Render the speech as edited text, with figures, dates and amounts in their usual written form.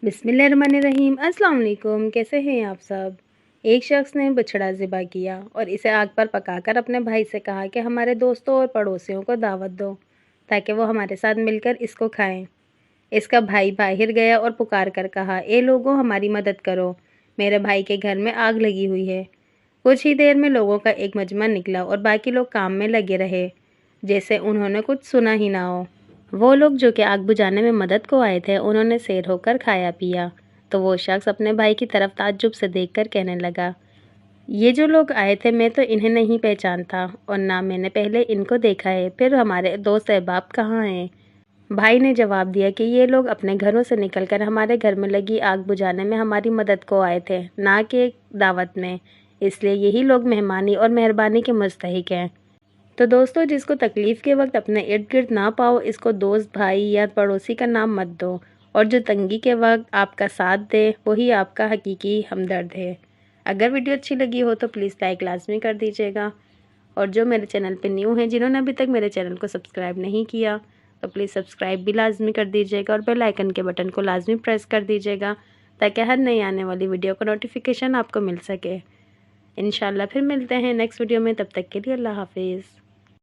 बिस्मिल्लाहिर्रहमानिर्रहीम। अस्सलाम वालेकुम। कैसे हैं आप सब। एक शख्स ने बछड़ा ज़िबा किया और इसे आग पर पकाकर अपने भाई से कहा कि हमारे दोस्तों और पड़ोसियों को दावत दो ताकि वो हमारे साथ मिलकर इसको खाएं। इसका भाई बाहर गया और पुकार कर कहा, ए लोगों, हमारी मदद करो, मेरे भाई के घर में आग लगी हुई है। कुछ ही देर में लोगों का एक मजमा निकला और बाकी लोग काम में लगे रहे जैसे उन्होंने कुछ सुना ही ना हो। वो लोग जो कि आग बुझाने में मदद को आए थे, उन्होंने सैर होकर खाया पिया। तो वो शख्स अपने भाई की तरफ ताज्जुब से देखकर कहने लगा, ये जो लोग आए थे मैं तो इन्हें नहीं पहचानता और ना मैंने पहले इनको देखा है। फिर हमारे दोस्त अहबाब कहाँ हैं। भाई ने जवाब दिया कि ये लोग अपने घरों से निकलकर हमारे घर में लगी आग बुझाने में हमारी मदद को आए थे, ना कि एक दावत में, इसलिए यही लोग मेहमानी और मेहरबानी के मुस्तहिक हैं। तो दोस्तों, जिसको तकलीफ़ के वक्त अपने इर्द गिर्द ना पाओ, इसको दोस्त, भाई या पड़ोसी का नाम मत दो। और जो तंगी के वक्त आपका साथ दे, वही आपका हकीकी हमदर्द है। अगर वीडियो अच्छी लगी हो तो प्लीज़ लाइक लाजमी कर दीजिएगा। और जो मेरे चैनल पे न्यू हैं, जिन्होंने अभी तक मेरे चैनल को सब्सक्राइब नहीं किया, तो प्लीज़ सब्सक्राइब भी लाजमी कर दीजिएगा और बेल आइकन के बटन को लाजमी प्रेस कर दीजिएगा ताकि हर नई आने वाली वीडियो का नोटिफिकेशन आपको मिल सके। इंशाल्लाह फिर मिलते हैं नेक्स्ट वीडियो में। तब तक के लिए अल्लाह हाफिज़।